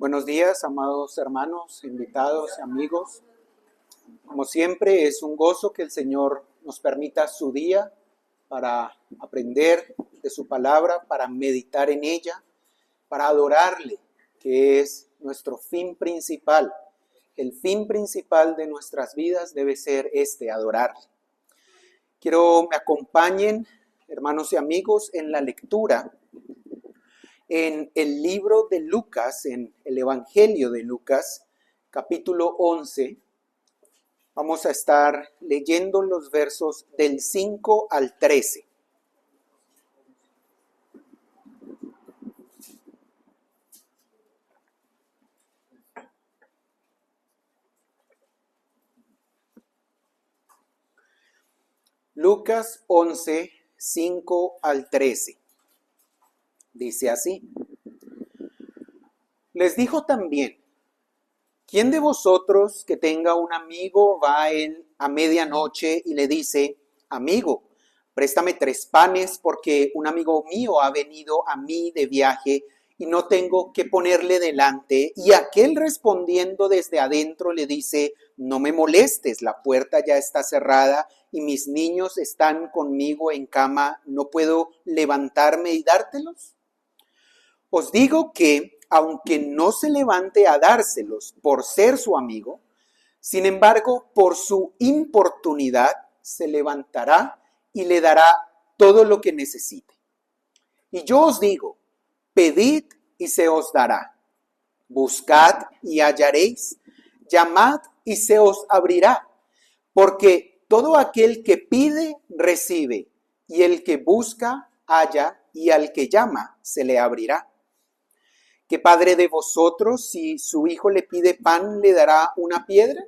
Buenos días, amados hermanos, invitados, amigos. Como siempre, es un gozo que el Señor nos permita su día para aprender de su palabra, para meditar en ella, para adorarle, que es nuestro fin principal. El fin principal de nuestras vidas debe ser adorarle. Quiero que me acompañen, hermanos y amigos, en la lectura en el libro de Lucas, en el Evangelio de Lucas, capítulo 11, vamos a estar leyendo los versos del 5 al 13. Lucas 11, 5 al 13. Dice así: Les dijo también: ¿Quién de vosotros que tenga un amigo va a él a medianoche y le dice: Amigo, préstame 3 panes porque un amigo mío ha venido a mí de viaje y no tengo que ponerle delante? Y aquel respondiendo desde adentro le dice: No me molestes, la puerta ya está cerrada y mis niños están conmigo en cama, ¿no puedo levantarme y dártelos? Os digo que, aunque no se levante a dárselos por ser su amigo, sin embargo, por su importunidad se levantará y le dará todo lo que necesite. Y yo os digo: pedid y se os dará, buscad y hallaréis, llamad y se os abrirá, porque todo aquel que pide, recibe, y el que busca, halla, y al que llama, se le abrirá. ¿Qué padre de vosotros, si su hijo le pide pan, le dará una piedra?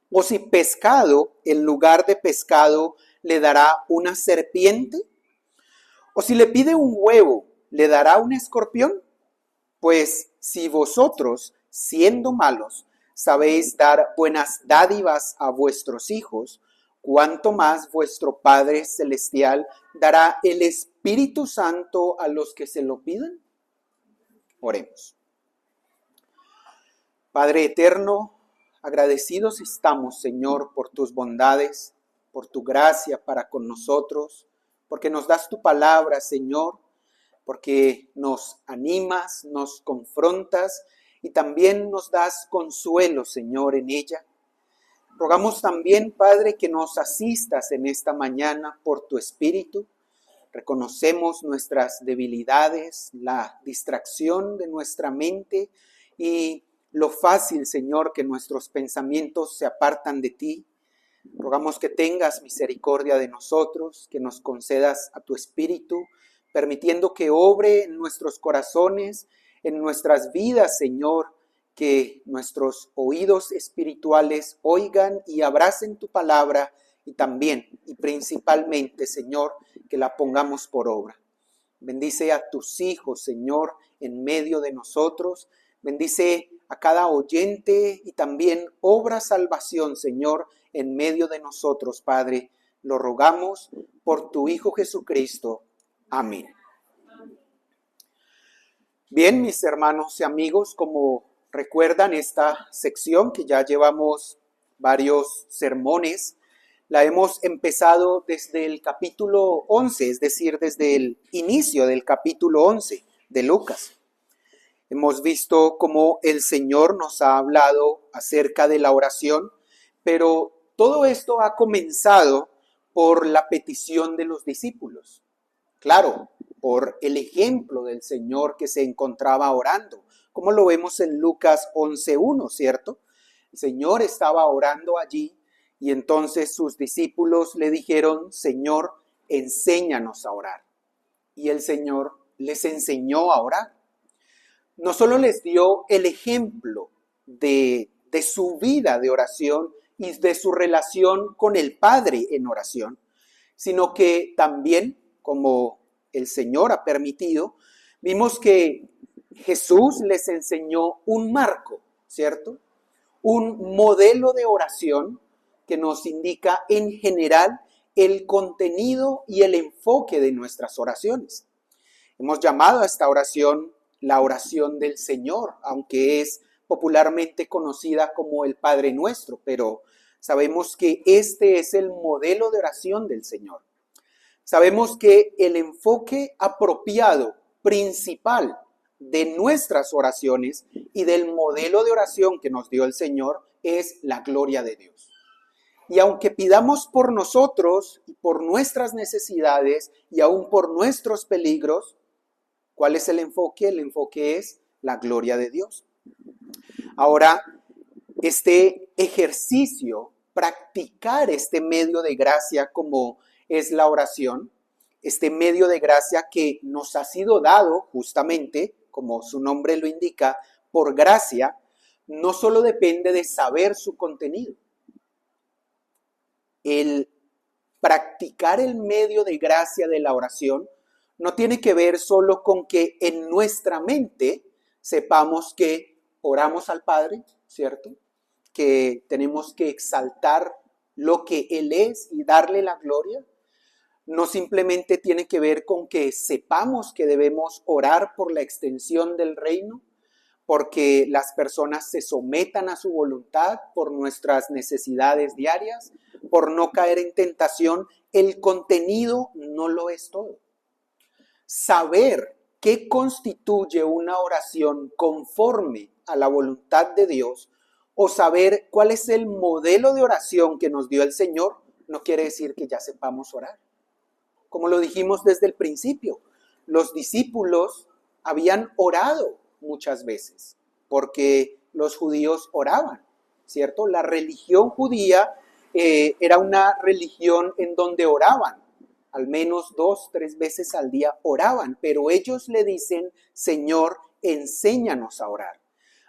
¿O si pescado, en lugar de pescado, le dará una serpiente? ¿O si le pide un huevo, le dará un escorpión? Pues si vosotros, siendo malos, sabéis dar buenas dádivas a vuestros hijos, ¿cuánto más vuestro Padre Celestial dará el Espíritu Santo a los que se lo pidan? Oremos. Padre eterno, agradecidos estamos, Señor, por tus bondades, por tu gracia para con nosotros, porque nos das tu palabra, Señor, porque nos animas, nos confrontas y también nos das consuelo, Señor, en ella. Rogamos también, Padre, que nos asistas en esta mañana por tu Espíritu. Reconocemos nuestras debilidades, la distracción de nuestra mente y lo fácil, Señor, que nuestros pensamientos se apartan de ti. Rogamos que tengas misericordia de nosotros, que nos concedas a tu Espíritu, permitiendo que obre en nuestros corazones, en nuestras vidas, Señor, que nuestros oídos espirituales oigan y abracen tu palabra y también y principalmente, Señor, que la pongamos por obra. Bendice a tus hijos, Señor, en medio de nosotros. Bendice a cada oyente y también obra salvación, Señor, en medio de nosotros, Padre. Lo rogamos por tu Hijo Jesucristo. Amén. Bien, mis hermanos y amigos, como recuerdan esta sección que ya llevamos varios sermones, la hemos empezado desde el capítulo 11, es decir, desde el inicio del capítulo 11 de Lucas. Hemos visto cómo el Señor nos ha hablado acerca de la oración, pero todo esto ha comenzado por la petición de los discípulos. Claro, por el ejemplo del Señor que se encontraba orando, como lo vemos en Lucas 11:1, ¿cierto? El Señor estaba orando allí y entonces sus discípulos le dijeron: Señor, enséñanos a orar. Y el Señor les enseñó a orar. No solo les dio el ejemplo de su vida de oración y de su relación con el Padre en oración, sino que también, como el Señor ha permitido, vimos que Jesús les enseñó un marco, ¿cierto? Un modelo de oración que nos indica en general el contenido y el enfoque de nuestras oraciones. Hemos llamado a esta oración la oración del Señor, aunque es popularmente conocida como el Padre Nuestro, pero sabemos que este es el modelo de oración del Señor. Sabemos que el enfoque apropiado, principal de nuestras oraciones y del modelo de oración que nos dio el Señor es la gloria de Dios. Y aunque pidamos por nosotros y por nuestras necesidades y aún por nuestros peligros, ¿cuál es el enfoque? El enfoque es la gloria de Dios. Ahora, este ejercicio, practicar este medio de gracia como es la oración, este medio de gracia que nos ha sido dado justamente, como su nombre lo indica, por gracia, no solo depende de saber su contenido. El practicar el medio de gracia de la oración no tiene que ver solo con que en nuestra mente sepamos que oramos al Padre, ¿cierto? Que tenemos que exaltar lo que Él es y darle la gloria. No simplemente tiene que ver con que sepamos que debemos orar por la extensión del reino, porque las personas se sometan a su voluntad por nuestras necesidades diarias, por no caer en tentación. El contenido no lo es todo. Saber qué constituye una oración conforme a la voluntad de Dios o saber cuál es el modelo de oración que nos dio el Señor no quiere decir que ya sepamos orar. Como lo dijimos desde el principio, los discípulos habían orado muchas veces porque los judíos oraban, ¿cierto? La religión judía era una religión en donde oraban. Al menos 2, 3 veces al día oraban, pero ellos le dicen, Señor, enséñanos a orar.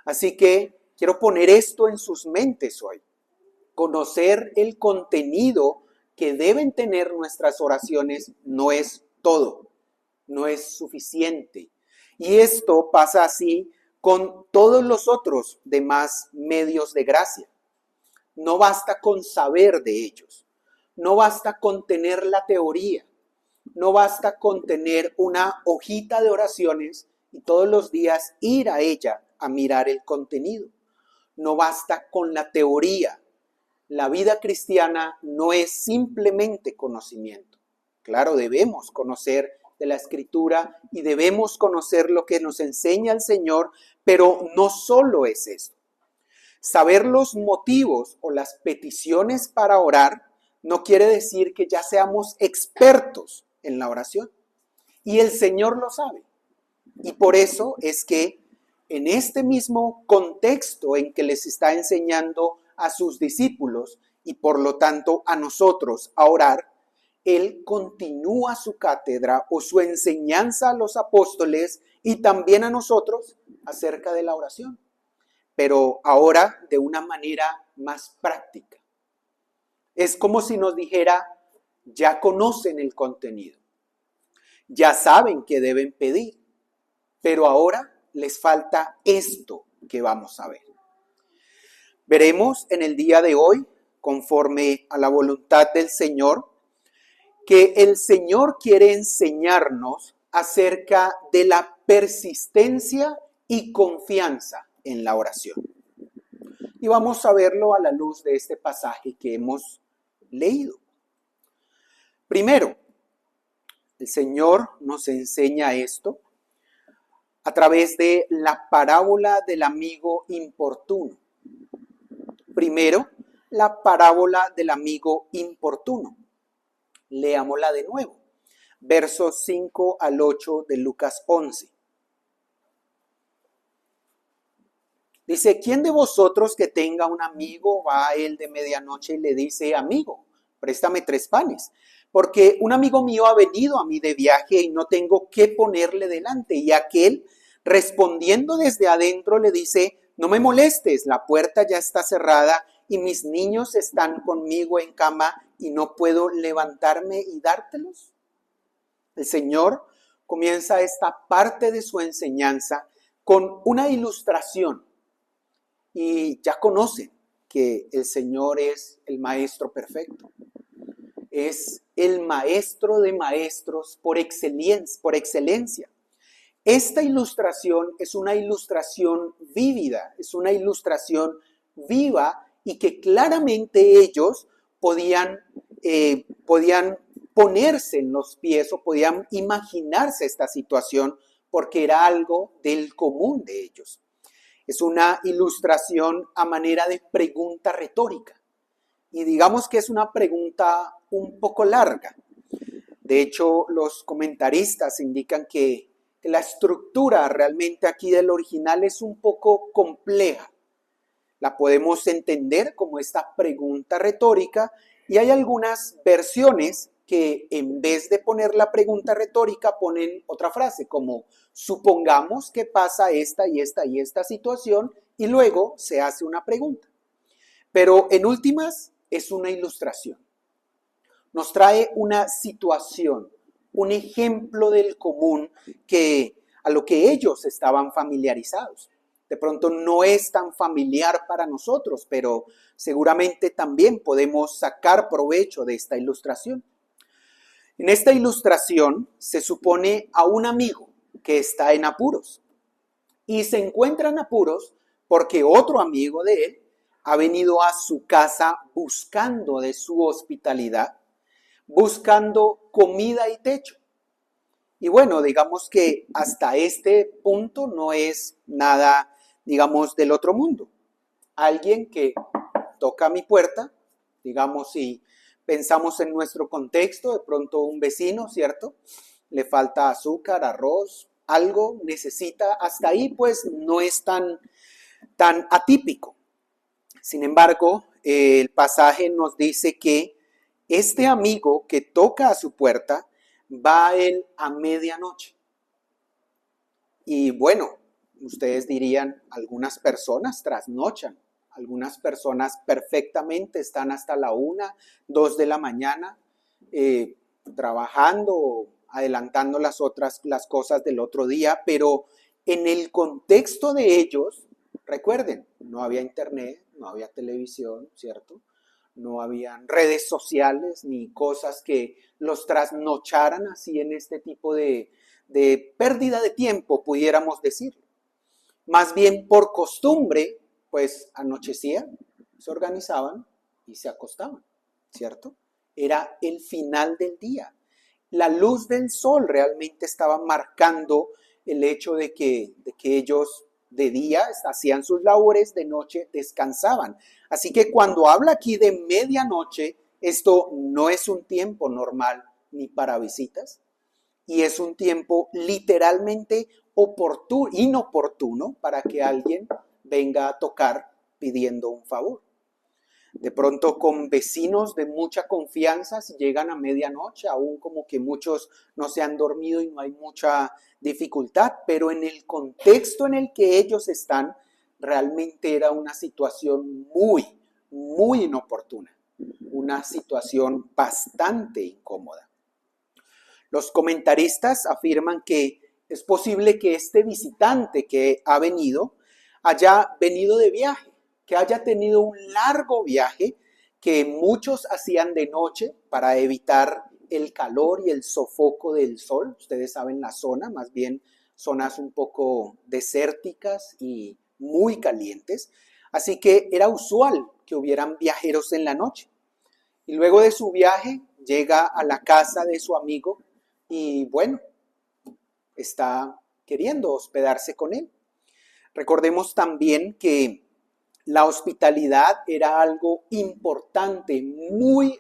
Así que quiero poner esto en sus mentes hoy. Conocer el contenido que deben tener nuestras oraciones no es todo, no es suficiente. Y esto pasa así con todos los otros demás medios de gracia. No basta con saber de ellos. No basta con tener la teoría, no basta con tener una hojita de oraciones y todos los días ir a ella a mirar el contenido. No basta con la teoría. La vida cristiana no es simplemente conocimiento. Claro, debemos conocer de la Escritura y debemos conocer lo que nos enseña el Señor, pero no solo es eso. Saber los motivos o las peticiones para orar no quiere decir que ya seamos expertos en la oración. Y el Señor lo sabe. Y por eso es que en este mismo contexto en que les está enseñando a sus discípulos y por lo tanto a nosotros a orar, Él continúa su cátedra o su enseñanza a los apóstoles y también a nosotros acerca de la oración. Pero ahora de una manera más práctica. Es como si nos dijera, ya conocen el contenido, ya saben que deben pedir, pero ahora les falta esto que vamos a ver. Veremos en el día de hoy, conforme a la voluntad del Señor, que el Señor quiere enseñarnos acerca de la persistencia y confianza en la oración. Y vamos a verlo a la luz de este pasaje que hemos leído. Primero, el Señor nos enseña esto a través de la parábola del amigo importuno. Primero, la parábola del amigo importuno. Leámosla de nuevo. Versos 5 al 8 de Lucas 11. Dice, ¿quién de vosotros que tenga un amigo va a él de medianoche y le dice, amigo, préstame 3 panes? Porque un amigo mío ha venido a mí de viaje y no tengo qué ponerle delante. Y aquel, respondiendo desde adentro, le dice, no me molestes, la puerta ya está cerrada y mis niños están conmigo en cama y no puedo levantarme y dártelos. El Señor comienza esta parte de su enseñanza con una ilustración. Y ya conocen que el Señor es el Maestro perfecto. Es el Maestro de maestros por excelencia. Esta ilustración es una ilustración vívida, es una ilustración viva y que claramente ellos podían ponerse en los pies o podían imaginarse esta situación porque era algo del común de ellos. Es una ilustración a manera de pregunta retórica y digamos que es una pregunta un poco larga. De hecho, los comentaristas indican que la estructura realmente aquí del original es un poco compleja. La podemos entender como esta pregunta retórica y hay algunas versiones que en vez de poner la pregunta retórica ponen otra frase como supongamos que pasa esta y esta y esta situación y luego se hace una pregunta. Pero en últimas es una ilustración. Nos trae una situación, un ejemplo del común a lo que ellos estaban familiarizados. De pronto no es tan familiar para nosotros, pero seguramente también podemos sacar provecho de esta ilustración. En esta ilustración se supone a un amigo que está en apuros y se encuentra en apuros porque otro amigo de él ha venido a su casa buscando de su hospitalidad, buscando comida y techo. Y bueno, digamos que hasta este punto no es nada, digamos, del otro mundo. Alguien que toca mi puerta, digamos, si pensamos en nuestro contexto, de pronto un vecino, ¿cierto? Le falta azúcar, arroz, algo necesita, hasta ahí pues no es tan atípico. Sin embargo, el pasaje nos dice que este amigo que toca a su puerta va a él a medianoche. Y bueno, ustedes dirían, algunas personas trasnochan, algunas personas perfectamente están hasta la 1, 2 de la mañana trabajando, adelantando las cosas del otro día, pero en el contexto de ellos, recuerden, no había internet, no había televisión, ¿cierto? No habían redes sociales ni cosas que los trasnocharan así en este tipo de pérdida de tiempo, pudiéramos decir. Más bien por costumbre, pues anochecía, se organizaban y se acostaban, ¿cierto? Era el final del día. La luz del sol realmente estaba marcando el hecho de que ellos de día hacían sus labores, de noche descansaban. Así que cuando habla aquí de medianoche, esto no es un tiempo normal ni para visitas, y es un tiempo literalmente inoportuno para que alguien venga a tocar pidiendo un favor. De pronto con vecinos de mucha confianza, si llegan a medianoche, aún como que muchos no se han dormido y no hay mucha dificultad, pero en el contexto en el que ellos están, realmente era una situación muy inoportuna, una situación bastante incómoda. Los comentaristas afirman que es posible que este visitante que ha venido haya venido de viaje, que haya tenido un largo viaje que muchos hacían de noche para evitar el calor y el sofoco del sol. Ustedes saben la zona, más bien zonas un poco desérticas y muy calientes. Así que era usual que hubieran viajeros en la noche. Y luego de su viaje llega a la casa de su amigo y bueno, está queriendo hospedarse con él. Recordemos también que la hospitalidad era algo importante, muy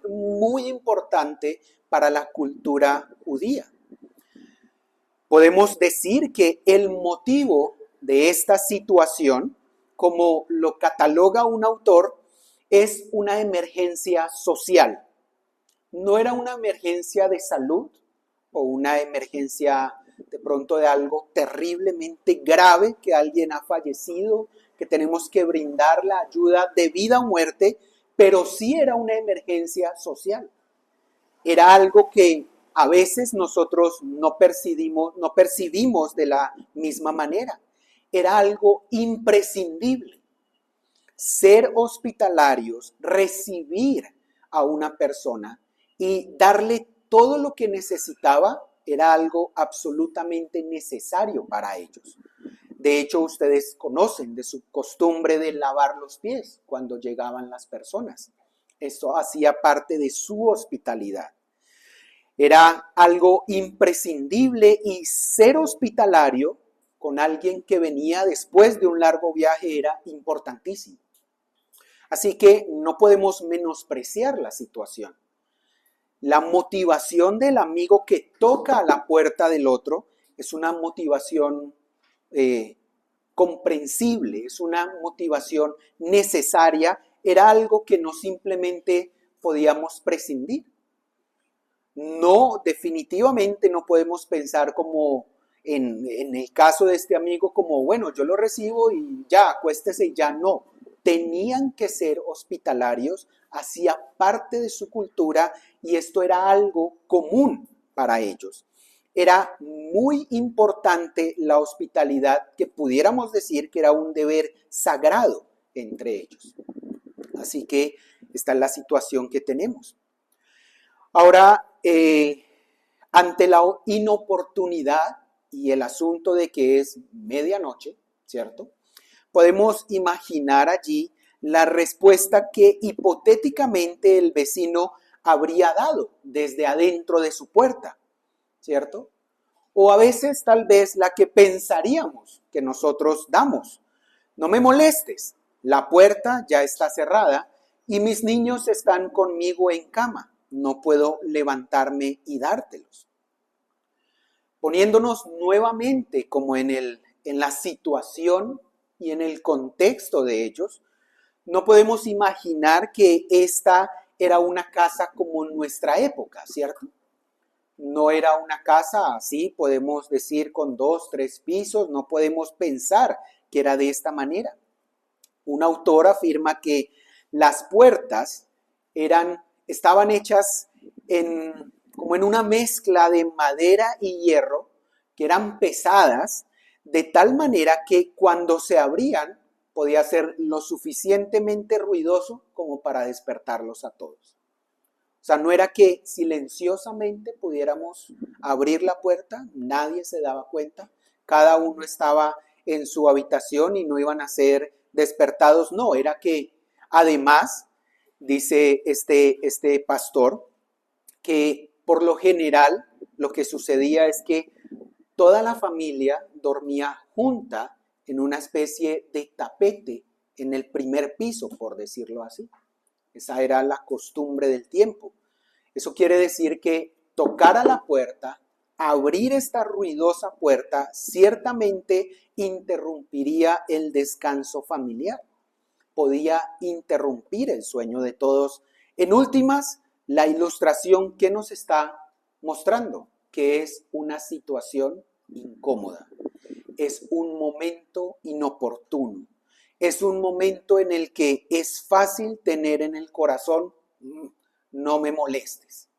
importante para la cultura judía. Podemos decir que el motivo de esta situación, como lo cataloga un autor, es una emergencia social. No era una emergencia de salud o una emergencia de pronto de algo terriblemente grave, que alguien ha fallecido, que tenemos que brindar la ayuda de vida o muerte, pero sí era una emergencia social. Era algo que a veces nosotros no percibimos de la misma manera. Era algo imprescindible. Ser hospitalarios, recibir a una persona y darle todo lo que necesitaba, era algo absolutamente necesario para ellos. De hecho, ustedes conocen de su costumbre de lavar los pies cuando llegaban las personas. Esto hacía parte de su hospitalidad. Era algo imprescindible y ser hospitalario con alguien que venía después de un largo viaje era importantísimo. Así que no podemos menospreciar la situación. La motivación del amigo que toca a la puerta del otro es una motivación comprensible, es una motivación necesaria, era algo que no simplemente podíamos prescindir. No, definitivamente no podemos pensar como en el caso de este amigo como, bueno, yo lo recibo y ya, acuéstese y ya no. Tenían que ser hospitalarios, hacía parte de su cultura y esto era algo común para ellos. Era muy importante la hospitalidad, que pudiéramos decir que era un deber sagrado entre ellos. Así que esta es la situación que tenemos. Ahora, ante la inoportunidad y el asunto de que es medianoche, ¿cierto? Podemos imaginar allí la respuesta que hipotéticamente el vecino habría dado desde adentro de su puerta, ¿cierto? O a veces tal vez la que pensaríamos que nosotros damos. No me molestes, la puerta ya está cerrada y mis niños están conmigo en cama. No puedo levantarme y dártelos. Poniéndonos nuevamente como en la situación y en el contexto de ellos, no podemos imaginar que esta era una casa como en nuestra época, ¿cierto? No era una casa así, podemos decir, con 2, 3 pisos, no podemos pensar que era de esta manera. Un autor afirma que las puertas estaban hechas como en una mezcla de madera y hierro, que eran pesadas, de tal manera que cuando se abrían podía ser lo suficientemente ruidoso como para despertarlos a todos. O sea, no era que silenciosamente pudiéramos abrir la puerta, nadie se daba cuenta, cada uno estaba en su habitación y no iban a ser despertados, no, era que además, dice este pastor, que por lo general lo que sucedía es que toda la familia dormía junta en una especie de tapete en el primer piso, por decirlo así. Esa era la costumbre del tiempo. Eso quiere decir que tocar a la puerta, abrir esta ruidosa puerta, ciertamente interrumpiría el descanso familiar. Podía interrumpir el sueño de todos. En últimas, la ilustración que nos está mostrando, que es una situación incómoda, es un momento inoportuno, es un momento en el que es fácil tener en el corazón, no me molestes,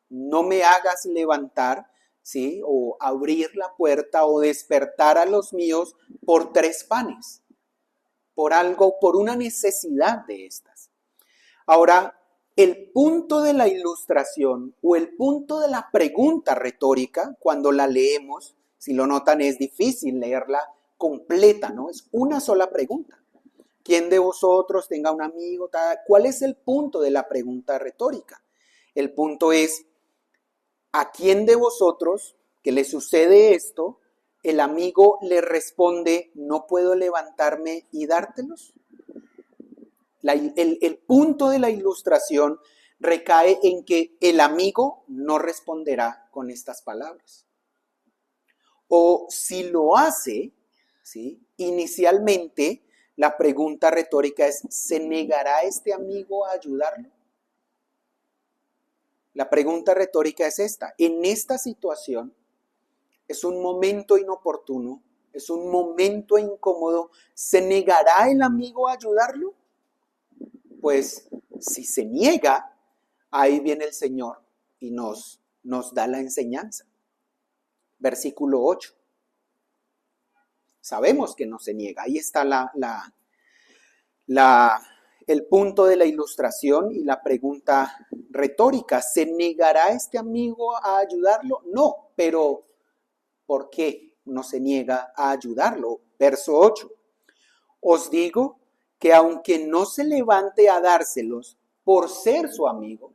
no me hagas levantar, ¿sí? O abrir la puerta o despertar a los míos por 3 panes, por algo, por una necesidad de estas. Ahora, el punto de la ilustración o el punto de la pregunta retórica, cuando la leemos, si lo notan, es difícil leerla completa, ¿no? Es una sola pregunta. ¿Quién de vosotros tenga un amigo? ¿Cuál es el punto de la pregunta retórica? El punto es, ¿a quién de vosotros que le sucede esto, el amigo le responde, no puedo levantarme y dártelos? El punto de la ilustración recae en que el amigo no responderá con estas palabras. O si lo hace, ¿sí? Inicialmente la pregunta retórica es, ¿se negará este amigo a ayudarlo? La pregunta retórica es esta. En esta situación es un momento inoportuno, es un momento incómodo. ¿Se negará el amigo a ayudarlo? Pues si se niega, ahí viene el Señor y nos da la enseñanza. Versículo 8. Sabemos que no se niega. Ahí está el punto de la ilustración y la pregunta retórica. ¿Se negará este amigo a ayudarlo? No, pero ¿por qué no se niega a ayudarlo? Verso 8. Os digo que aunque no se levante a dárselos por ser su amigo,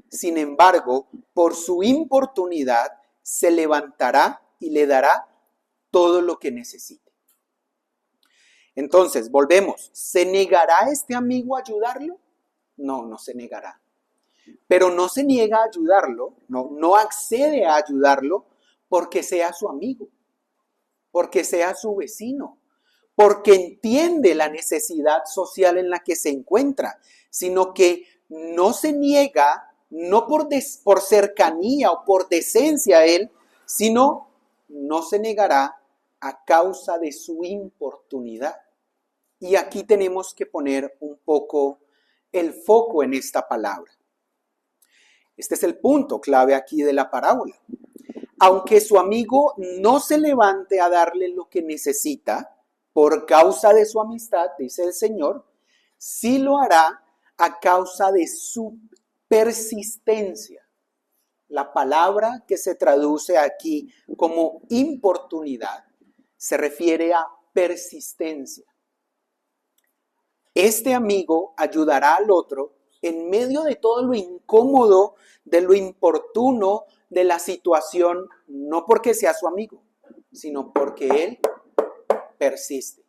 sin embargo, por su importunidad, se levantará y le dará todo lo que necesite. Entonces, volvemos. ¿Se negará este amigo a ayudarlo? No, no se negará. Pero no se niega a ayudarlo, no accede a ayudarlo porque sea su amigo, porque sea su vecino, porque entiende la necesidad social en la que se encuentra, sino que no se niega, no por cercanía o por decencia a él, sino no se negará a causa de su importunidad. Y aquí tenemos que poner un poco el foco en esta palabra. Este es el punto clave aquí de la parábola. Aunque su amigo no se levante a darle lo que necesita por causa de su amistad, dice el Señor, sí lo hará a causa de su persistencia. La palabra que se traduce aquí como importunidad se refiere a persistencia. Este amigo ayudará al otro en medio de todo lo incómodo, de lo importuno de la situación, no porque sea su amigo, sino porque él persiste.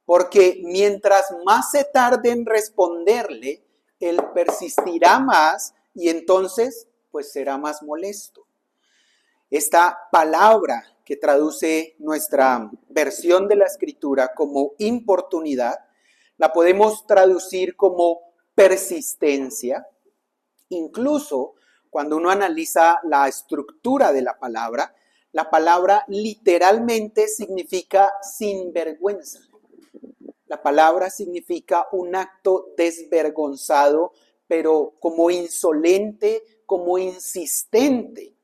Porque mientras más se tarde en responderle, él persistirá más y entonces pues será más molesto. Esta palabra que traduce nuestra versión de la escritura como importunidad, la podemos traducir como persistencia. Incluso cuando uno analiza la estructura de la palabra literalmente significa sinvergüenza. La palabra significa un acto desvergonzado, pero como insolente, como insistente.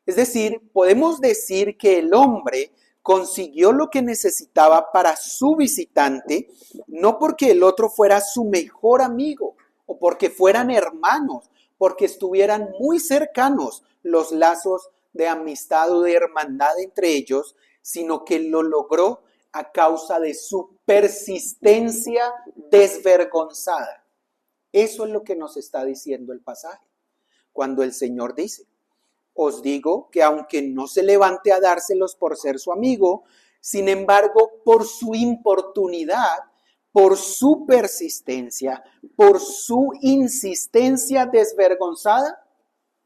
Es decir, podemos decir que el hombre consiguió lo que necesitaba para su visitante, no porque el otro fuera su mejor amigo o porque fueran hermanos, porque estuvieran muy cercanos los lazos de amistad o de hermandad entre ellos, sino que lo logró a causa de su persistencia desvergonzada. Eso es lo que nos está diciendo el pasaje. Cuando el Señor dice, os digo que aunque no se levante a dárselos por ser su amigo, sin embargo, por su importunidad, por su persistencia, por su insistencia desvergonzada,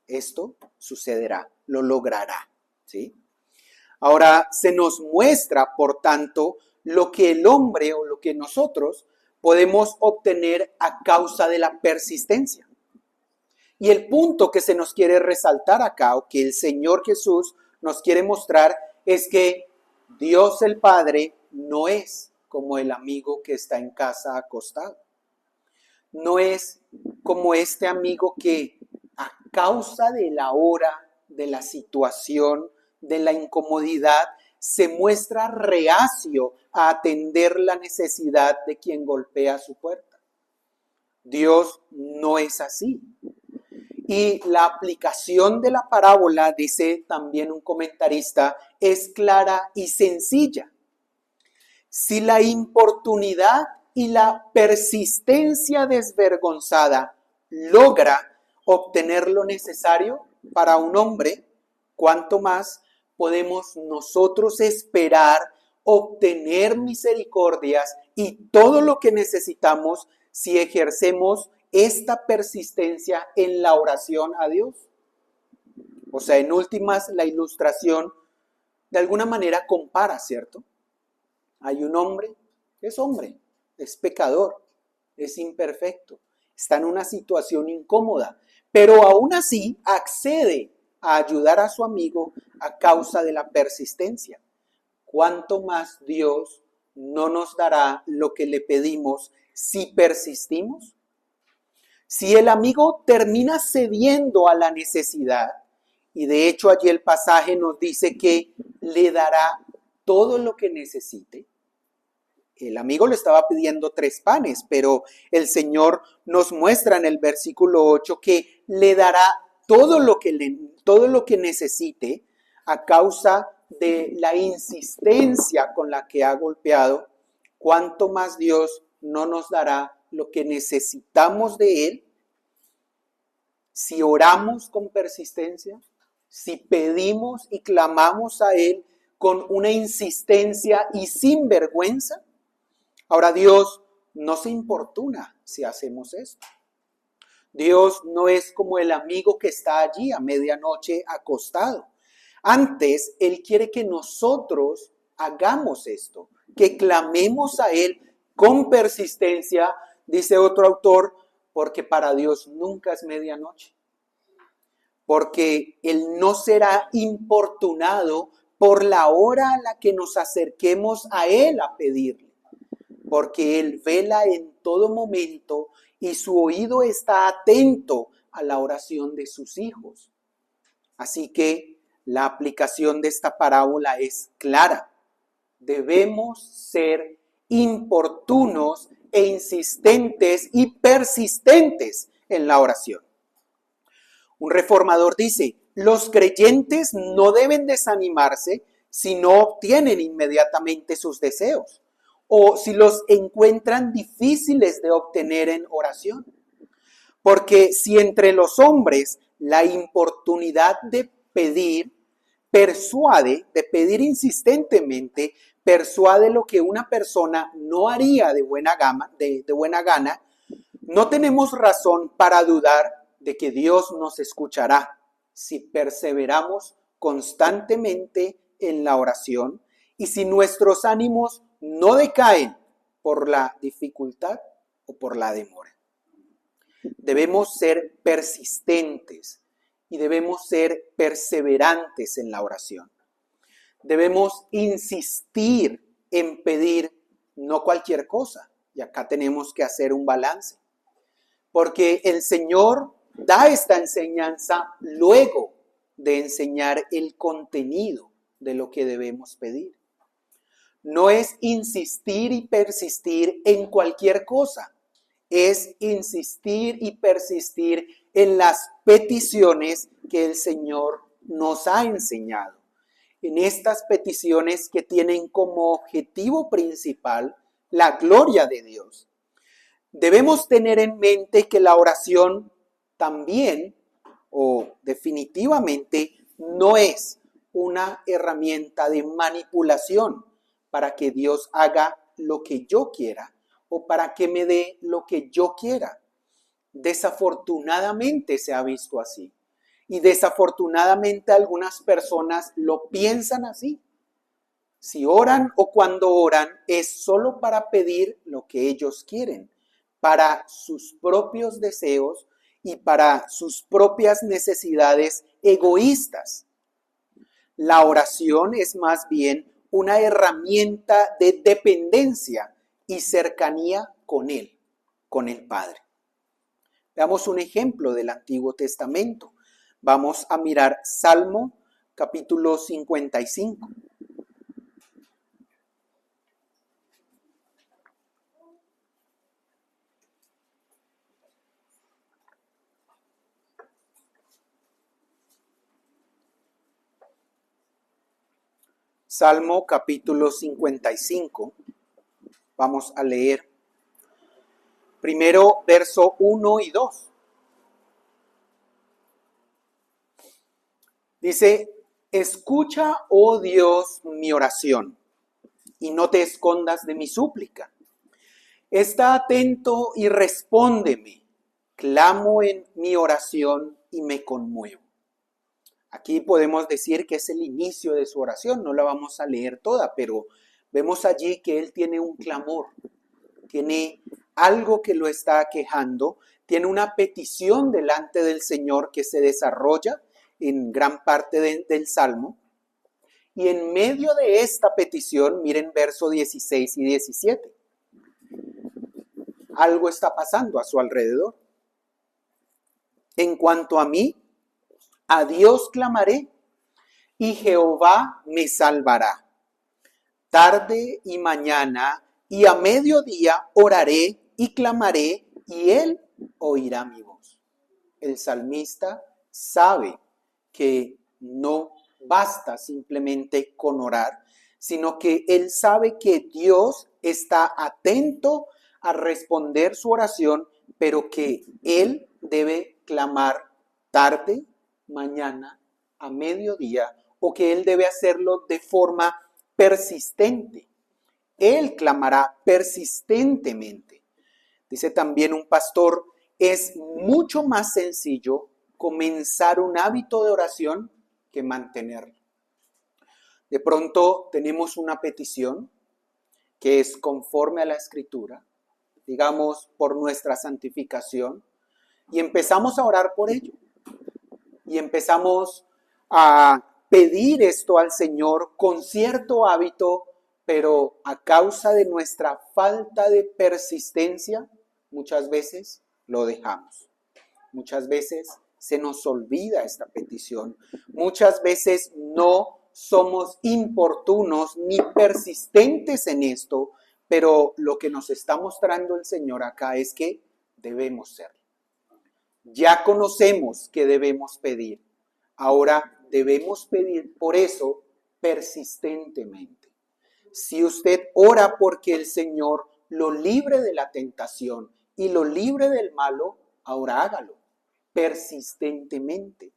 esto sucederá, lo logrará, ¿sí? Ahora se nos muestra, por tanto, lo que el hombre o lo que nosotros podemos obtener a causa de la persistencia. Y el punto que se nos quiere resaltar acá, o que el Señor Jesús nos quiere mostrar, es que Dios el Padre no es como el amigo que está en casa acostado. No es como este amigo que a causa de la hora, de la situación, de la incomodidad, se muestra reacio a atender la necesidad de quien golpea su puerta. Dios no es así. Y la aplicación de la parábola, dice también un comentarista, es clara y sencilla. Si la importunidad y la persistencia desvergonzada logra obtener lo necesario para un hombre, ¿cuánto más podemos nosotros esperar obtener misericordias y todo lo que necesitamos si ejercemos esta persistencia en la oración a Dios? O sea, en últimas, la ilustración de alguna manera compara, ¿cierto? Hay un hombre, es pecador, es imperfecto, está en una situación incómoda, pero aún así accede a ayudar a su amigo a causa de la persistencia. ¿Cuánto más Dios no nos dará lo que le pedimos si persistimos? Si el amigo termina cediendo a la necesidad, y de hecho allí el pasaje nos dice que le dará todo lo que necesite, El amigo le estaba pidiendo 3 panes, pero el Señor nos muestra en el versículo 8 que le dará todo lo que necesite a causa de la insistencia con la que ha golpeado. ¿Cuánto más Dios no nos dará lo que necesitamos de Él si oramos con persistencia, si pedimos y clamamos a Él con una insistencia y sin vergüenza? Ahora, Dios no se importuna si hacemos esto. Dios no es como el amigo que está allí a medianoche acostado. Antes, Él quiere que nosotros hagamos esto, que clamemos a Él con persistencia, dice otro autor, porque para Dios nunca es medianoche. Porque Él no será importunado por la hora a la que nos acerquemos a Él a pedirle. Porque Él vela en todo momento y su oído está atento a la oración de sus hijos. Así que la aplicación de esta parábola es clara. Debemos ser importunos e insistentes y persistentes en la oración. Un reformador dice, los creyentes no deben desanimarse si no obtienen inmediatamente sus deseos o si los encuentran difíciles de obtener en oración. Porque si entre los hombres la importunidad de pedir insistentemente, persuade lo que una persona no haría de buena gana, no tenemos razón para dudar de que Dios nos escuchará si perseveramos constantemente en la oración y si nuestros ánimos no decaen por la dificultad o por la demora. Debemos ser persistentes y debemos ser perseverantes en la oración. Debemos insistir en pedir no cualquier cosa. Y acá tenemos que hacer un balance. Porque el Señor da esta enseñanza luego de enseñar el contenido de lo que debemos pedir. No es insistir y persistir en cualquier cosa. Es insistir y persistir en las peticiones que el Señor nos ha enseñado. En estas peticiones que tienen como objetivo principal la gloria de Dios. Debemos tener en mente que la oración también o definitivamente no es una herramienta de manipulación para que Dios haga lo que yo quiera o para que me dé lo que yo quiera. Desafortunadamente se ha visto así. Y desafortunadamente algunas personas lo piensan así. Si oran o cuando oran es solo para pedir lo que ellos quieren, para sus propios deseos y para sus propias necesidades egoístas. La oración es más bien una herramienta de dependencia y cercanía con Él, con el Padre. Veamos un ejemplo del Antiguo Testamento. Vamos a mirar Salmo capítulo 55. Salmo capítulo 55. Vamos a leer primero verso 1 y 2. Dice, escucha, oh Dios, mi oración, y no te escondas de mi súplica. Está atento y respóndeme. Clamo en mi oración y me conmuevo. Aquí podemos decir que es el inicio de su oración, no la vamos a leer toda, pero vemos allí que él tiene un clamor, tiene algo que lo está aquejando, tiene una petición delante del Señor que se desarrolla en gran parte del Salmo. Y en medio de esta petición, miren verso 16 y 17. Algo está pasando a su alrededor. En cuanto a mí, a Dios clamaré y Jehová me salvará. Tarde y mañana y a mediodía oraré y clamaré, y Él oirá mi voz. El salmista sabe que no basta simplemente con orar, sino que él sabe que Dios está atento a responder su oración, pero que él debe clamar tarde, mañana, a mediodía, o que él debe hacerlo de forma persistente. Él clamará persistentemente. Dice también un pastor, es mucho más sencillo comenzar un hábito de oración que mantenerlo. De pronto tenemos una petición que es conforme a la Escritura, digamos por nuestra santificación, y empezamos a orar por ello. Y empezamos a pedir esto al Señor con cierto hábito, pero a causa de nuestra falta de persistencia, muchas veces lo dejamos. Muchas veces se nos olvida esta petición. Muchas veces no somos importunos ni persistentes en esto, pero lo que nos está mostrando el Señor acá es que debemos serlo. Ya conocemos que debemos pedir. Ahora debemos pedir por eso persistentemente. Si usted ora porque el Señor lo libre de la tentación y lo libre del malo, ahora hágalo persistentemente.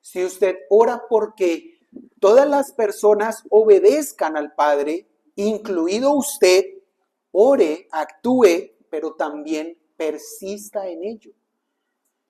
Si usted ora porque todas las personas obedezcan al Padre, incluido usted, ore, actúe, pero también persista en ello.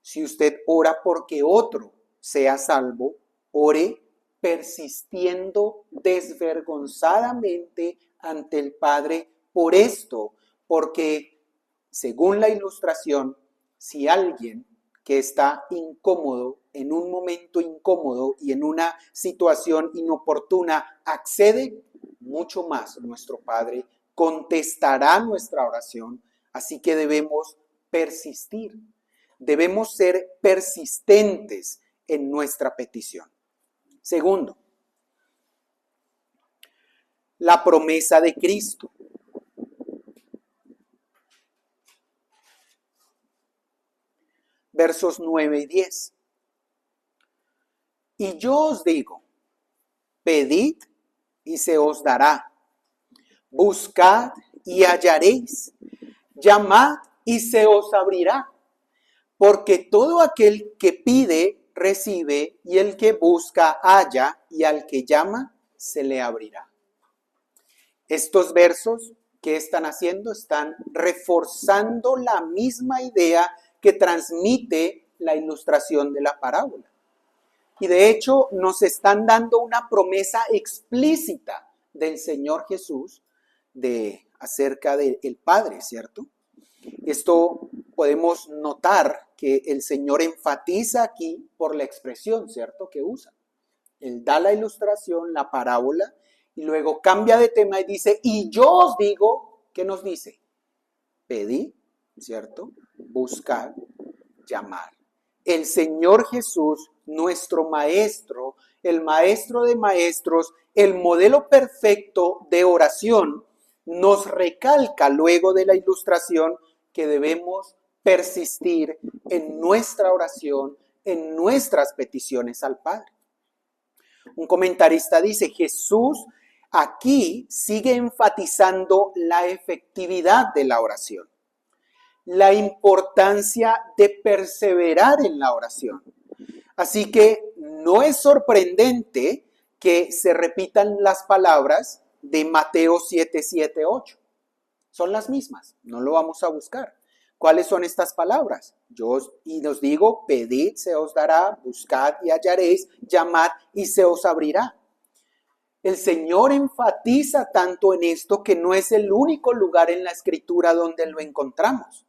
Si usted ora porque otro sea salvo, ore persistiendo desvergonzadamente ante el Padre por esto, porque según la ilustración, si alguien que está incómodo, en un momento incómodo y en una situación inoportuna, accede, mucho más nuestro Padre contestará nuestra oración. Así que debemos persistir, debemos ser persistentes en nuestra petición. Segundo, la promesa de Cristo. Versos 9 y 10. Y yo os digo, pedid y se os dará, buscad y hallaréis, llamad y se os abrirá, porque todo aquel que pide, recibe, y el que busca, halla, y al que llama, se le abrirá. Estos versos, ¿qué están haciendo? Están reforzando la misma idea que transmite la ilustración de la parábola. Y de hecho nos están dando una promesa explícita del Señor Jesús acerca del Padre, ¿cierto? Esto podemos notar que el Señor enfatiza aquí por la expresión, ¿cierto?, que usa. Él da la ilustración, la parábola, y luego cambia de tema y dice, y yo os digo, ¿qué nos dice? Pedid, ¿cierto? Buscad, llamar. El Señor Jesús, nuestro Maestro, el Maestro de Maestros, el modelo perfecto de oración, nos recalca luego de la ilustración que debemos persistir en nuestra oración, en nuestras peticiones al Padre. Un comentarista dice, Jesús aquí sigue enfatizando la efectividad de la oración, la importancia de perseverar en la oración. Así que no es sorprendente que se repitan las palabras de Mateo 7, 7, 8. Son las mismas, no lo vamos a buscar. ¿Cuáles son estas palabras? Y os digo, pedid, se os dará, buscad y hallaréis, llamad y se os abrirá. El Señor enfatiza tanto en esto que no es el único lugar en la Escritura donde lo encontramos.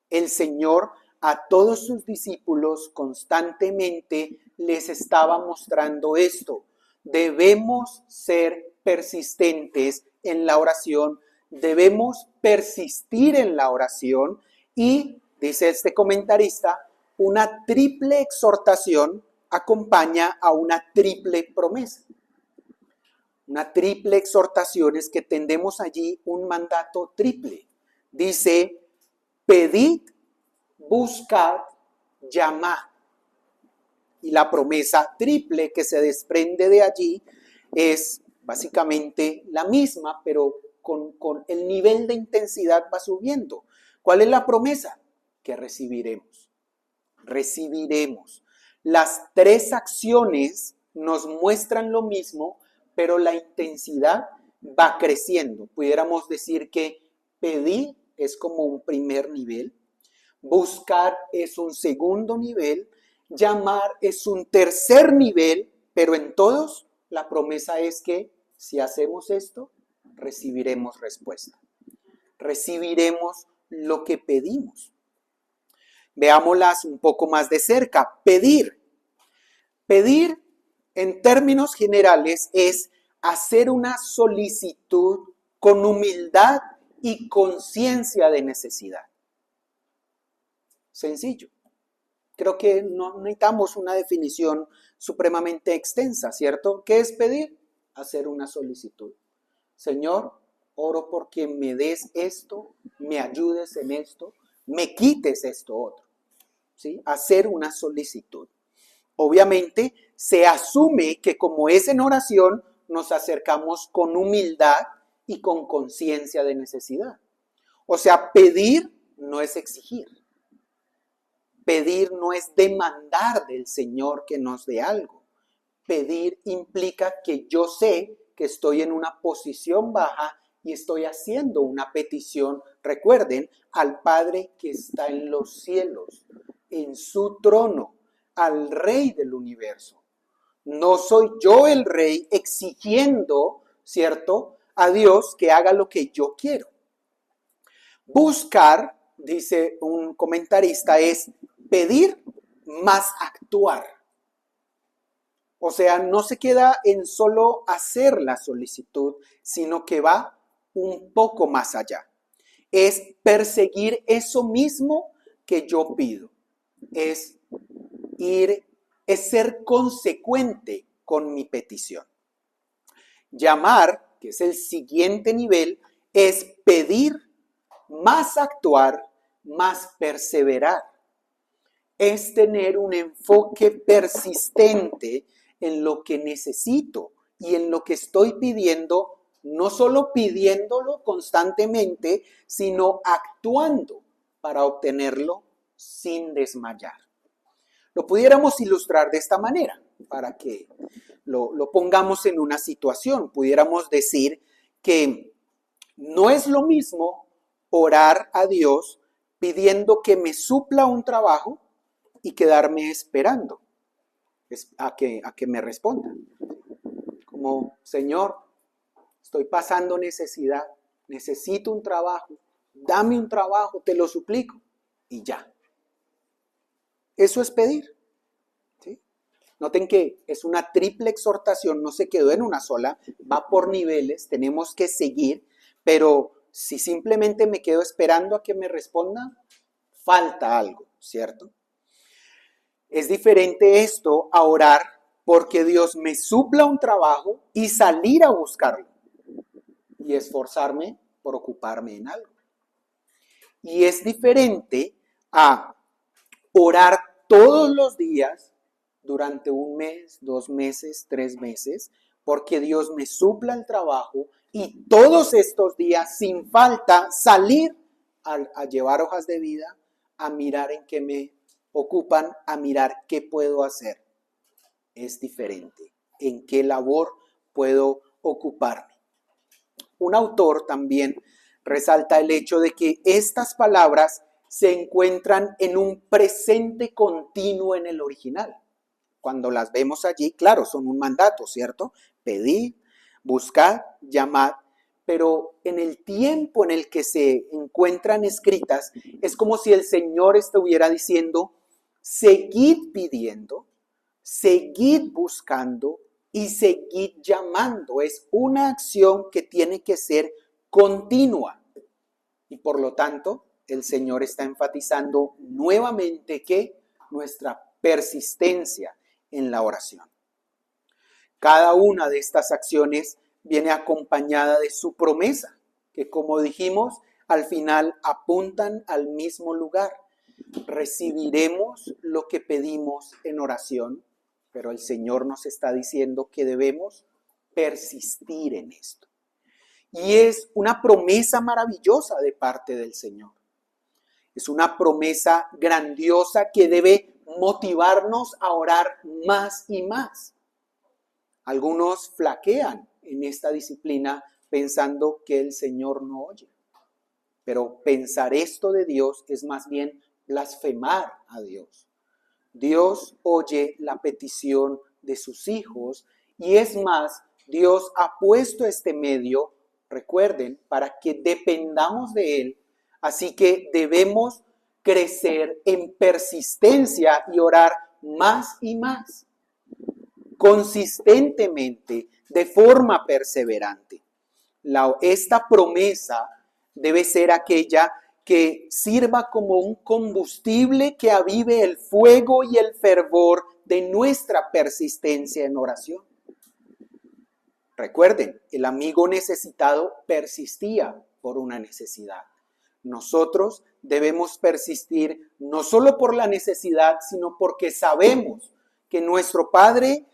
El Señor a todos sus discípulos constantemente les estaba mostrando esto. Debemos ser persistentes en la oración, debemos persistir en la oración y, dice este comentarista, una triple exhortación acompaña a una triple promesa. Una triple exhortación es que tendemos allí un mandato triple. Dice, pedid, buscad, llamad. Y la promesa triple que se desprende de allí es básicamente la misma, pero con el nivel de intensidad va subiendo. ¿Cuál es la promesa? Que recibiremos. Recibiremos. Las tres acciones nos muestran lo mismo, pero la intensidad va creciendo. Pudiéramos decir que pedir es como un primer nivel, buscar es un segundo nivel, llamar es un tercer nivel, pero en todos la promesa es que si hacemos esto, recibiremos respuesta. Recibiremos lo que pedimos. Veámoslas un poco más de cerca. Pedir. Pedir, en términos generales, es hacer una solicitud con humildad y conciencia de necesidad. Sencillo. Creo que no necesitamos una definición supremamente extensa, ¿cierto? ¿Qué es pedir? Hacer una solicitud. Señor, oro porque me des esto, me ayudes en esto, me quites esto otro. ¿Sí? Hacer una solicitud. Obviamente se asume que como es en oración, nos acercamos con humildad y con conciencia de necesidad. O sea, pedir no es exigir. Pedir no es demandar del Señor que nos dé algo. Pedir implica que yo sé que estoy en una posición baja y estoy haciendo una petición, recuerden, al Padre que está en los cielos, en su trono, al Rey del universo. No soy yo el Rey exigiendo, ¿cierto?, a Dios que haga lo que yo quiero. Buscar, dice un comentarista, es pedir más actuar. O sea, no se queda en solo hacer la solicitud, sino que va un poco más allá. Es perseguir eso mismo que yo pido. Es ser consecuente con mi petición. Llamar, que es el siguiente nivel, es pedir, más actuar, más perseverar. Es tener un enfoque persistente en lo que necesito y en lo que estoy pidiendo, no solo pidiéndolo constantemente, sino actuando para obtenerlo sin desmayar. Lo pudiéramos ilustrar de esta manera, para que lo pongamos en una situación. Pudiéramos decir que no es lo mismo orar a Dios pidiendo que me supla un trabajo y quedarme esperando a que me responda. Como, Señor, estoy pasando necesidad, necesito un trabajo, dame un trabajo, te lo suplico, y ya. Eso es pedir. ¿Sí? Noten que es una triple exhortación, no se quedó en una sola, va por niveles, tenemos que seguir, pero si simplemente me quedo esperando a que me responda, falta algo, ¿cierto? Es diferente esto a orar porque Dios me supla un trabajo y salir a buscarlo y esforzarme por ocuparme en algo. Y es diferente a orar todos los días durante un mes, 2 meses, 3 meses, porque Dios me supla el trabajo y todos estos días sin falta salir a llevar hojas de vida, a mirar en qué me ocupan, a mirar qué puedo hacer. Es diferente. ¿En qué labor puedo ocuparme? Un autor también resalta el hecho de que estas palabras se encuentran en un presente continuo en el original. Cuando las vemos allí, claro, son un mandato, ¿cierto? Pedid, buscad, llamad, pero en el tiempo en el que se encuentran escritas, es como si el Señor estuviera diciendo, seguid pidiendo, seguid buscando y seguid llamando. Es una acción que tiene que ser continua. Y por lo tanto, el Señor está enfatizando nuevamente que nuestra persistencia en la oración. Cada una de estas acciones viene acompañada de su promesa, que como dijimos, al final apuntan al mismo lugar. Recibiremos lo que pedimos en oración, pero el Señor nos está diciendo que debemos persistir en esto. Y es una promesa maravillosa de parte del Señor. Es una promesa grandiosa que debe motivarnos a orar más y más. Algunos flaquean en esta disciplina pensando que el Señor no oye. Pero pensar esto de Dios es más bien blasfemar a Dios. Dios oye la petición de sus hijos y es más, Dios ha puesto este medio, recuerden, para que dependamos de Él. Así que debemos crecer en persistencia y orar más y más, consistentemente, de forma perseverante. Esta promesa debe ser aquella que sirva como un combustible que avive el fuego y el fervor de nuestra persistencia en oración. Recuerden, el amigo necesitado persistía por una necesidad. Nosotros debemos persistir no solo por la necesidad, sino porque sabemos que nuestro Padre,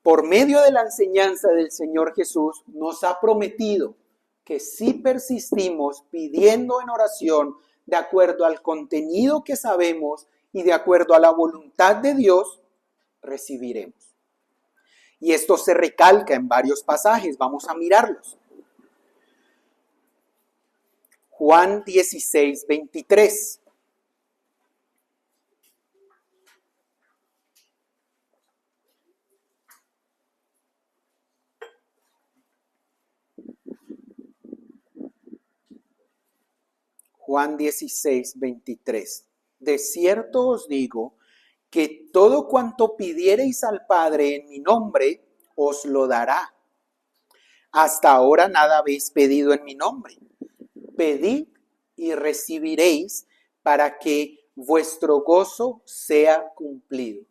por medio de la enseñanza del Señor Jesús, nos ha prometido que si persistimos pidiendo en oración de acuerdo al contenido que sabemos y de acuerdo a la voluntad de Dios, recibiremos. Y esto se recalca en varios pasajes, vamos a mirarlos. Juan 16, 23. Juan 16, 23. De cierto os digo que todo cuanto pidiereis al Padre en mi nombre, os lo dará. Hasta ahora nada habéis pedido en mi nombre. Pedid y recibiréis para que vuestro gozo sea cumplido.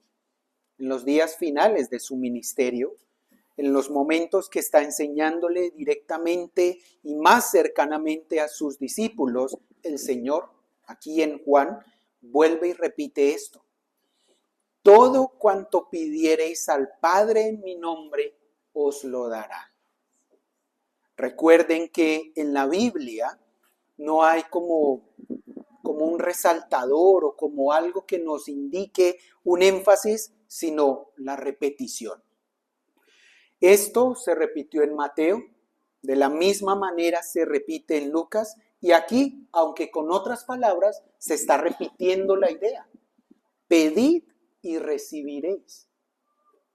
En los días finales de su ministerio, en los momentos que está enseñándole directamente y más cercanamente a sus discípulos, el Señor, aquí en Juan, vuelve y repite esto. Todo cuanto pidiereis al Padre en mi nombre, os lo dará. Recuerden que en la Biblia no hay como un resaltador o como algo que nos indique un énfasis, sino la repetición. Esto se repitió en Mateo, de la misma manera se repite en Lucas, y aquí, aunque con otras palabras, se está repitiendo la idea. Pedid y recibiréis.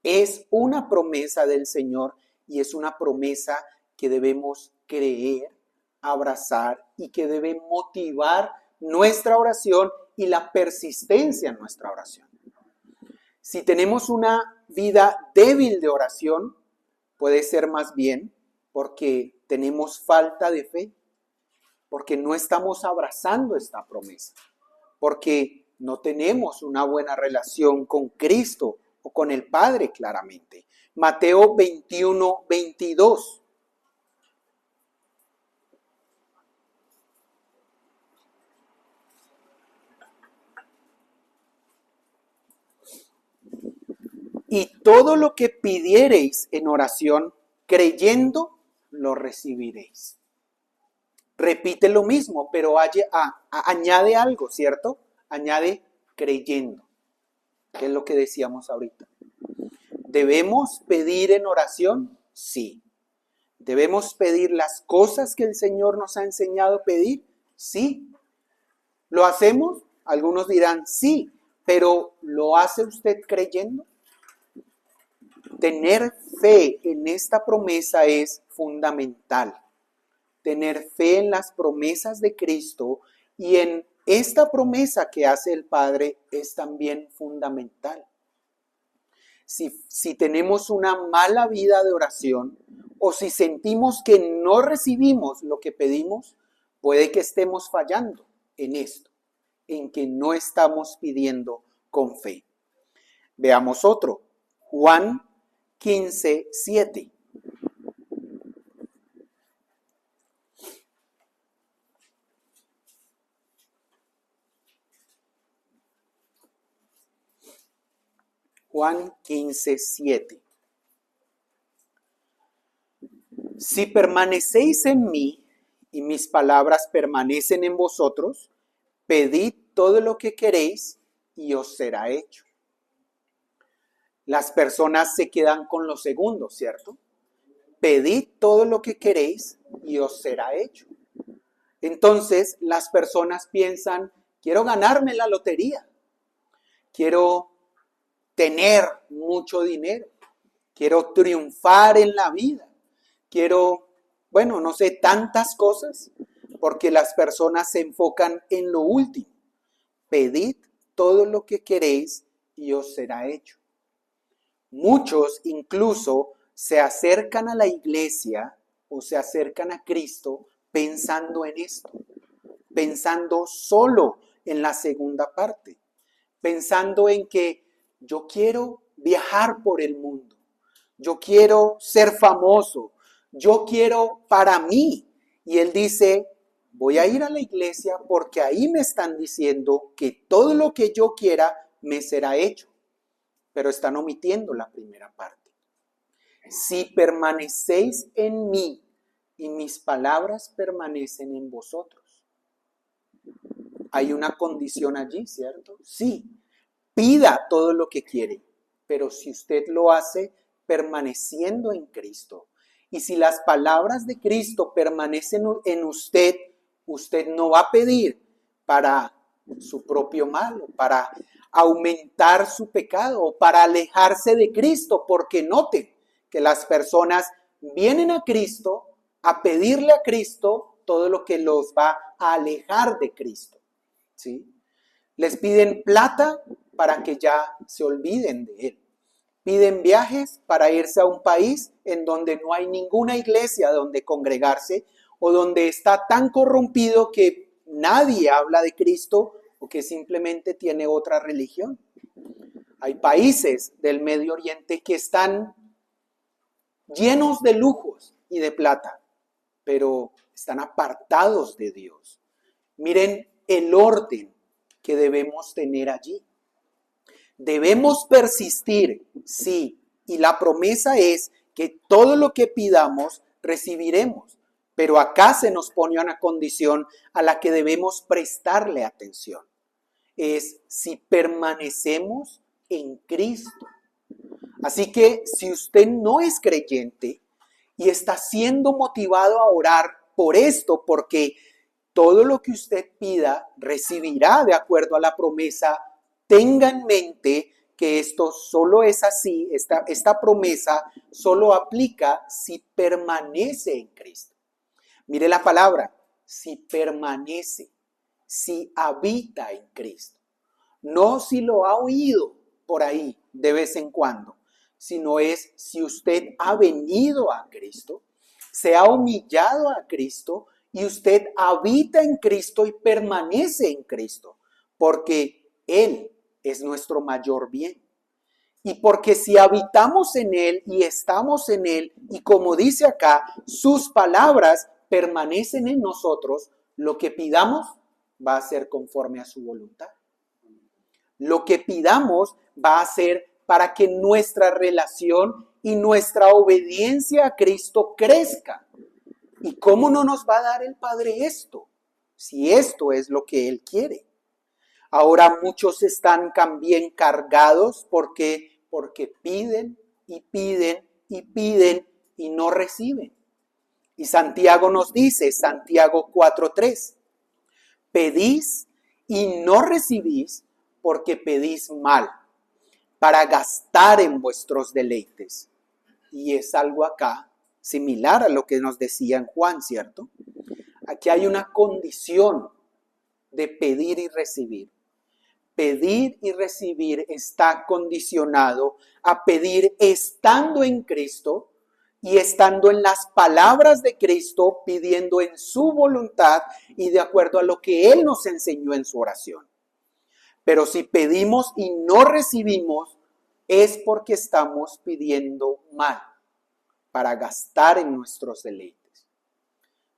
Es una promesa del Señor y es una promesa que debemos creer, abrazar y que debe motivar nuestra oración y la persistencia en nuestra oración. Si tenemos una vida débil de oración, puede ser más bien porque tenemos falta de fe, porque no estamos abrazando esta promesa, porque no tenemos una buena relación con Cristo o con el Padre claramente. Mateo 21, 22. Y todo lo que pidiereis en oración, creyendo, lo recibiréis. Repite lo mismo, pero añade algo, ¿cierto? Añade creyendo, que es lo que decíamos ahorita. ¿Debemos pedir en oración? Sí. ¿Debemos pedir las cosas que el Señor nos ha enseñado a pedir? Sí. ¿Lo hacemos? Algunos dirán sí, pero ¿lo hace usted creyendo? Tener fe en esta promesa es fundamental. Tener fe en las promesas de Cristo y en esta promesa que hace el Padre es también fundamental. Si tenemos una mala vida de oración o si sentimos que no recibimos lo que pedimos, puede que estemos fallando en esto, en que no estamos pidiendo con fe. Veamos otro, Juan 15, 7. Juan 15:7. Si permanecéis en mí y mis palabras permanecen en vosotros, pedid todo lo que queréis y os será hecho. Las personas se quedan con lo segundo, ¿cierto? Pedid todo lo que queréis y os será hecho. Entonces las personas piensan, quiero ganarme la lotería, quiero tener mucho dinero, quiero triunfar en la vida, quiero, bueno, no sé, tantas cosas, porque las personas se enfocan en lo último. Pedid todo lo que queréis y os será hecho. Muchos incluso se acercan a la iglesia o se acercan a Cristo pensando en esto, pensando solo en la segunda parte, pensando en que yo quiero viajar por el mundo, yo quiero ser famoso, yo quiero para mí. Y él dice, voy a ir a la iglesia porque ahí me están diciendo que todo lo que yo quiera me será hecho. Pero están omitiendo la primera parte. Si permanecéis en mí y mis palabras permanecen en vosotros. Hay una condición allí, ¿cierto? Sí, pida todo lo que quiere, pero si usted lo hace permaneciendo en Cristo, y si las palabras de Cristo permanecen en usted, usted no va a pedir para su propio mal, para aumentar su pecado o para alejarse de Cristo, porque note que las personas vienen a Cristo a pedirle a Cristo todo lo que los va a alejar de Cristo, ¿sí? Les piden plata para que ya se olviden de Él. Piden viajes para irse a un país en donde no hay ninguna iglesia donde congregarse o donde está tan corrompido que nadie habla de Cristo o que simplemente tiene otra religión. Hay países del Medio Oriente que están llenos de lujos y de plata, pero están apartados de Dios. Miren el orden que debemos tener allí. Debemos persistir, sí, y la promesa es que todo lo que pidamos recibiremos, pero acá se nos pone una condición a la que debemos prestarle atención. Es si permanecemos en Cristo. Así que si usted no es creyente y está siendo motivado a orar por esto, porque todo lo que usted pida recibirá de acuerdo a la promesa, tenga en mente que esto solo es así, esta promesa solo aplica si permanece en Cristo. Mire la palabra, si permanece, si habita en Cristo. No si lo ha oído por ahí de vez en cuando, sino es si usted ha venido a Cristo, se ha humillado a Cristo y usted habita en Cristo y permanece en Cristo, porque Él es nuestro mayor bien. Y porque si habitamos en Él y estamos en Él, y como dice acá, sus palabras permanecen en nosotros, lo que pidamos va a ser conforme a su voluntad. Lo que pidamos va a ser para que nuestra relación y nuestra obediencia a Cristo crezca. ¿Y cómo no nos va a dar el Padre esto? Si esto es lo que Él quiere. Ahora muchos están también cargados porque piden y piden y piden y no reciben. Y Santiago nos dice, Santiago 4:3, pedís y no recibís porque pedís mal, para gastar en vuestros deleites. Y es algo acá similar a lo que nos decía en Juan, ¿cierto? Aquí hay una condición de pedir y recibir. Pedir y recibir está condicionado a pedir estando en Cristo y estando en las palabras de Cristo, pidiendo en su voluntad y de acuerdo a lo que Él nos enseñó en su oración. Pero si pedimos y no recibimos, es porque estamos pidiendo mal para gastar en nuestros deleites.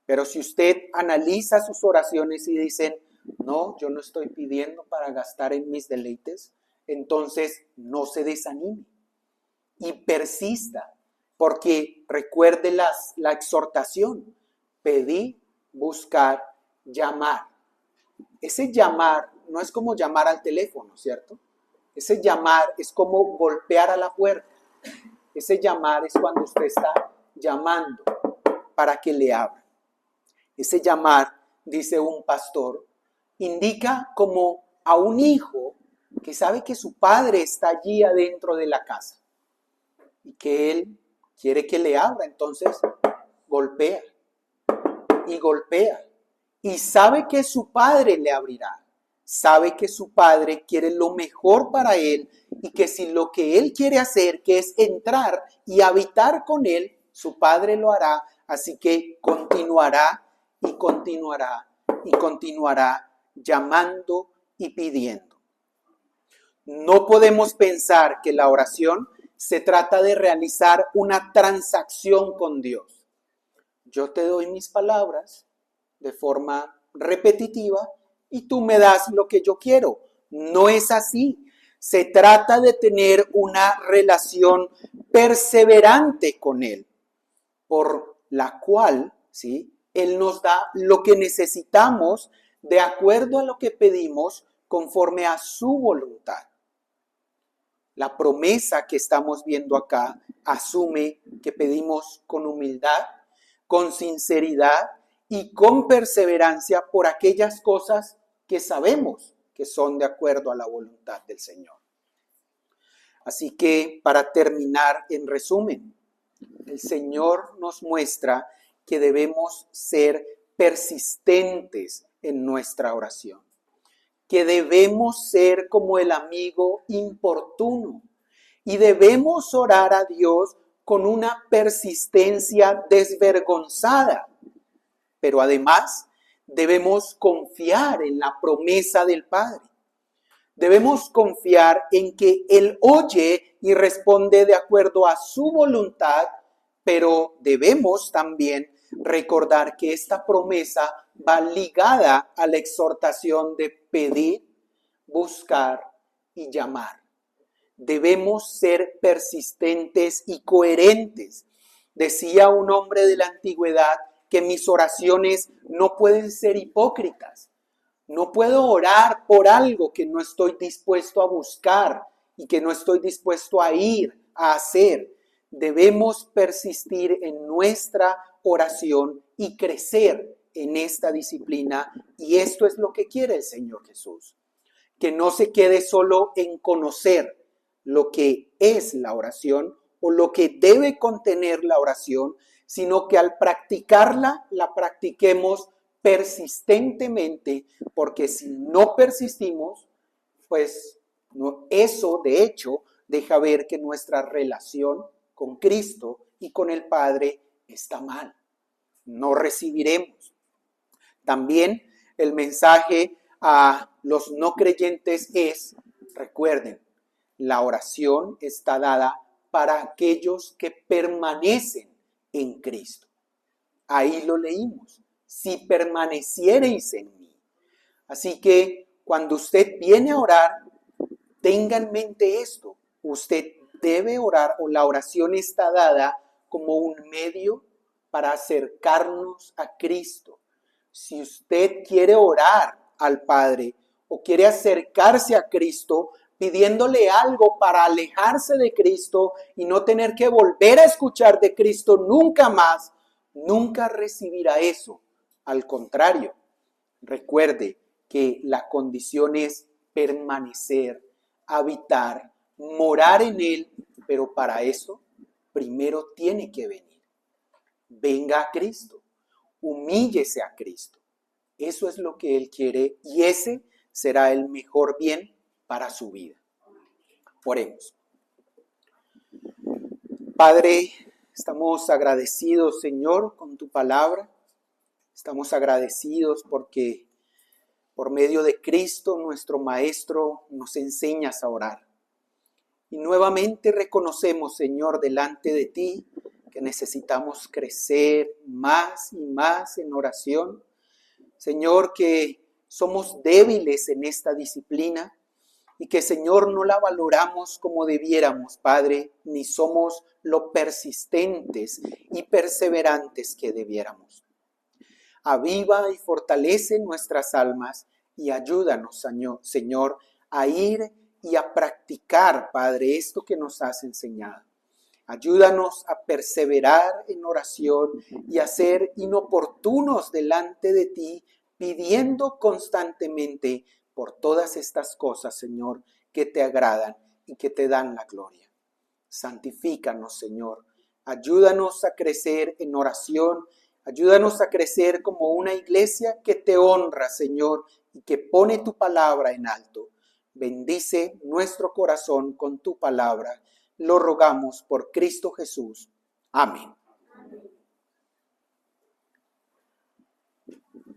Pero si usted analiza sus oraciones y dicen, no, yo no estoy pidiendo para gastar en mis deleites, entonces no se desanime y persista, porque recuerde la exhortación: pedir, buscar, llamar. Ese llamar no es como llamar al teléfono, ¿cierto? Ese llamar es como golpear a la puerta. Ese llamar es cuando usted está llamando para que le abra. Ese llamar, dice un pastor, indica como a un hijo que sabe que su padre está allí adentro de la casa y que él quiere que le abra. Entonces golpea y golpea y sabe que su padre le abrirá. Sabe que su padre quiere lo mejor para él y que si lo que él quiere hacer, que es entrar y habitar con él, su padre lo hará. Así que continuará y continuará y continuará llamando y pidiendo. No podemos pensar que la oración se trata de realizar una transacción con Dios. Yo te doy mis palabras de forma repetitiva y tú me das lo que yo quiero. No es así. Se trata de tener una relación perseverante con Él, por la cual, ¿sí?, Él nos da lo que necesitamos de acuerdo a lo que pedimos conforme a su voluntad. La promesa que estamos viendo acá asume que pedimos con humildad, con sinceridad y con perseverancia por aquellas cosas que sabemos que son de acuerdo a la voluntad del Señor. Así que, para terminar, en resumen, el Señor nos muestra que debemos ser persistentes en nuestra oración, que debemos ser como el amigo importuno y debemos orar a Dios con una persistencia desvergonzada. Pero además debemos confiar en la promesa del Padre. Debemos confiar en que Él oye y responde de acuerdo a su voluntad, pero debemos también recordar que esta promesa va ligada a la exhortación de pedir, buscar y llamar. Debemos ser persistentes y coherentes. Decía un hombre de la antigüedad que mis oraciones no pueden ser hipócritas. No puedo orar por algo que no estoy dispuesto a buscar y que no estoy dispuesto a ir a hacer. Debemos persistir en nuestra oración y crecer en esta disciplina, y esto es lo que quiere el Señor Jesús. Que no se quede solo en conocer lo que es la oración o lo que debe contener la oración, sino que al practicarla, la practiquemos persistentemente, porque si no persistimos, pues eso de hecho deja ver que nuestra relación con Cristo y con el Padre está mal. No recibiremos. También el mensaje a los no creyentes es: recuerden, la oración está dada para aquellos que permanecen en Cristo. Ahí lo leímos: si permaneciereis en mí. Así que cuando usted viene a orar, tenga en mente esto: usted debe orar, o la oración está dada como un medio para acercarnos a Cristo. Si usted quiere orar al Padre o quiere acercarse a Cristo pidiéndole algo para alejarse de Cristo y no tener que volver a escuchar de Cristo nunca más, nunca recibirá eso. Al contrario, recuerde que la condición es permanecer, habitar, morar en Él, pero para eso primero tiene que venir. Venga a Cristo, humíllese a Cristo. Eso es lo que Él quiere y ese será el mejor bien para su vida. Oremos. Padre, estamos agradecidos, Señor, con tu palabra. Estamos agradecidos porque por medio de Cristo, nuestro Maestro, nos enseñas a orar. Y nuevamente reconocemos, Señor, delante de ti que necesitamos crecer más y más en oración. Señor, que somos débiles en esta disciplina y que, Señor, no la valoramos como debiéramos, Padre, ni somos lo persistentes y perseverantes que debiéramos. Aviva y fortalece nuestras almas y ayúdanos, Señor, a ir y a practicar, Padre, esto que nos has enseñado. Ayúdanos a perseverar en oración y a ser inoportunos delante de ti, pidiendo constantemente por todas estas cosas, Señor, que te agradan y que te dan la gloria. Santifícanos, Señor. Ayúdanos a crecer en oración. Ayúdanos a crecer como una iglesia que te honra, Señor, y que pone tu palabra en alto. Bendice nuestro corazón con tu palabra. Lo rogamos por Cristo Jesús. Amén.